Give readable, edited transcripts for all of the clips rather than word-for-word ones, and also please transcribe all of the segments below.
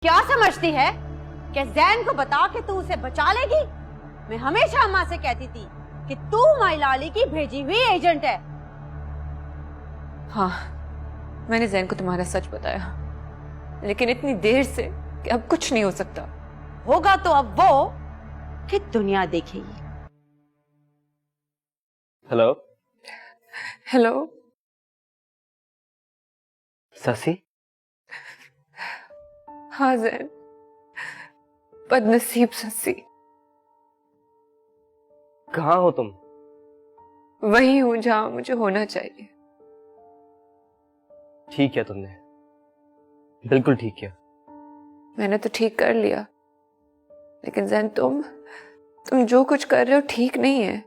क्या समझती है कि जैन को बता के तू उसे बचा लेगी? मैं हमेशा अम्मा से कहती थी कि तू माई लाली की भेजी हुई एजेंट है। हाँ, मैंने जैन को तुम्हारा सच बताया, लेकिन इतनी देर से कि अब कुछ नहीं हो सकता। होगा तो अब वो कि दुनिया देखेगी। हेलो हेलो ससी। हाँ जैन, बदनसीब ससी। कहाँ हो तुम? वही हूं जहां मुझे होना चाहिए। ठीक किया तुमने, बिल्कुल ठीक किया। मैंने तो ठीक कर लिया, लेकिन जैन तुम जो कुछ कर रहे हो ठीक नहीं है।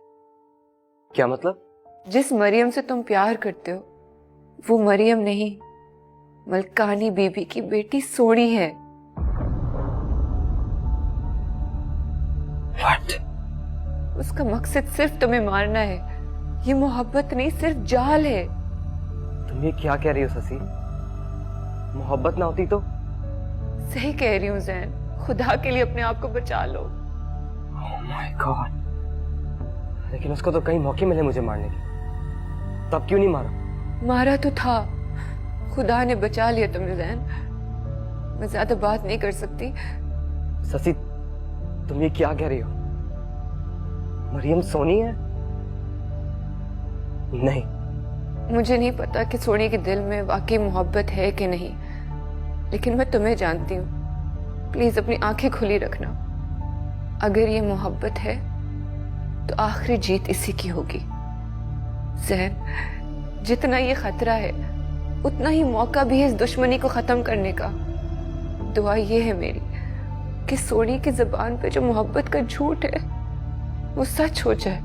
क्या मतलब? जिस मरियम से तुम प्यार करते हो वो मरियम नहीं, मलकानी बीबी की बेटी सोनी है। What? उसका मकसद सिर्फ तुम्हें मारना है। ये मोहब्बत नहीं, सिर्फ जाल है। तुम ये क्या कह रही हो ससी? मोहब्बत ना होती तो? सही कह रही हूँ जैन, खुदा के लिए अपने आप को बचा लो। Oh my God! लेकिन उसको तो कई मौके मिले मुझे मारने के, तब क्यों नहीं मारा? मारा तो था, खुदा ने बचा लिया तुम्हें जैन। मैं ज्यादा बात नहीं कर सकती। ससी, तुम ये क्या कह रही हो? मरियम सोनी है? नहीं। मुझे नहीं पता कि सोनी के दिल में वाकई मोहब्बत है कि नहीं, लेकिन मैं तुम्हें जानती हूँ। प्लीज अपनी आंखें खुली रखना। अगर ये मोहब्बत है तो आखिरी जीत इसी की होगी। जैन, जितना ये खतरा है उतना ही मौका भी है इस दुश्मनी को खत्म करने का। दुआ ये है मेरी कि सोनी की जुबान पे जो मोहब्बत का झूठ है वो सच हो जाए।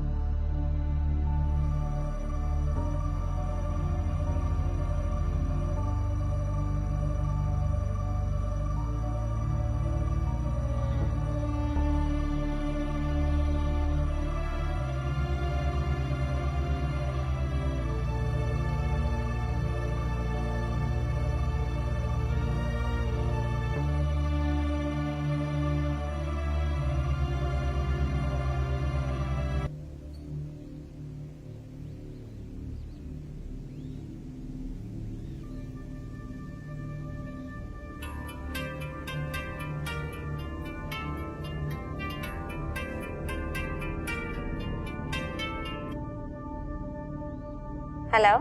हेलो,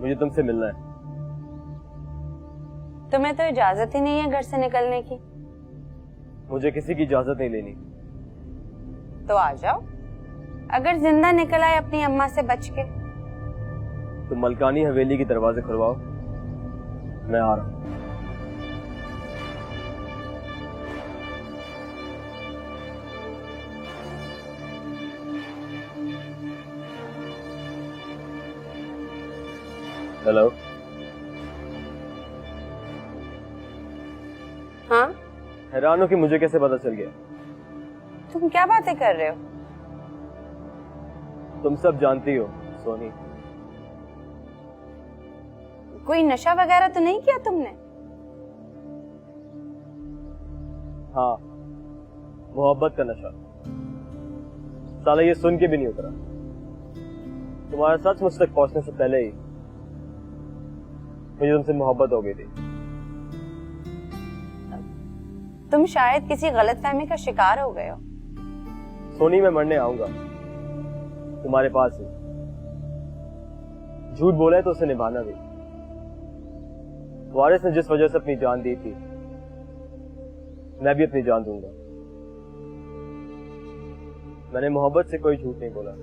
मुझे तुमसे मिलना है। तुम्हें तो इजाजत ही नहीं है घर से निकलने की। मुझे किसी की इजाजत नहीं लेनी। तो आ जाओ, अगर जिंदा निकल आए अपनी अम्मा से बच के। तुम मलकानी हवेली के दरवाजे खुलवाओ, मैं आ रहा हूं। हेलो। हाँ, हैरान हो कि मुझे कैसे पता चल गया? तुम क्या बातें कर रहे हो? तुम सब जानती हो सोनी। कोई नशा वगैरह तो नहीं किया तुमने? हाँ, मोहब्बत का नशा। साला ये सुन के भी नहीं उतरा। तुम्हारा सच मुझ तक पहुंचने से पहले ही मुझे तुमसे मोहब्बत हो गई थी। तुम शायद किसी गलतफहमी का शिकार हो गए हो। सोनी, मैं मरने आऊंगा तुम्हारे पास ही। झूठ बोला है तो उसे निभाना भी। वारिस ने जिस वजह से अपनी जान दी थी, मैं भी अपनी जान दूंगा। मैंने मोहब्बत से कोई झूठ नहीं बोला।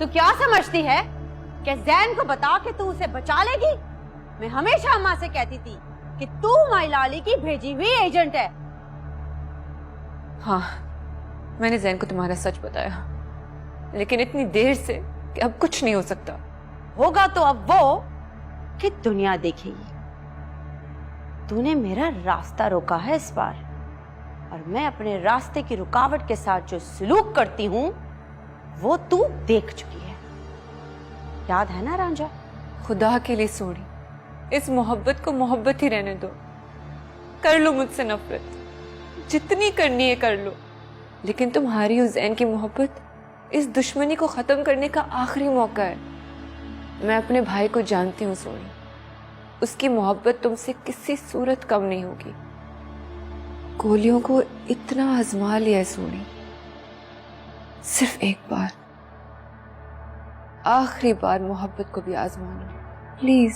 तू क्या समझती है कि जैन को बता के तू उसे बचा लेगी? मैं हमेशा अम्मा से कहती थी कि तू माई लाली की भेजी हुई एजेंट है। हाँ, मैंने जैन को तुम्हारा सच बताया, लेकिन इतनी देर से कि अब कुछ नहीं हो सकता। होगा तो अब वो कि दुनिया देखेगी। तूने मेरा रास्ता रोका है इस बार, और मैं अपने रास्ते की रुकावट के साथ जो सलूक करती हूं वो तू देख चुकी है। याद है ना रांझा? खुदा के लिए सोनी, इस मोहब्बत को मोहब्बत ही रहने दो। कर लो मुझसे नफरत, जितनी करनी है कर लो, लेकिन तुम्हारी उस जैन की मोहब्बत इस दुश्मनी को खत्म करने का आखिरी मौका है। मैं अपने भाई को जानती हूँ सोनी, उसकी मोहब्बत तुमसे किसी सूरत कम नहीं होगी। गोलियों को इतना आजमा लिया है सोनी, सिर्फ एक बार, आखिरी बार मोहब्बत को भी आजमाना प्लीज।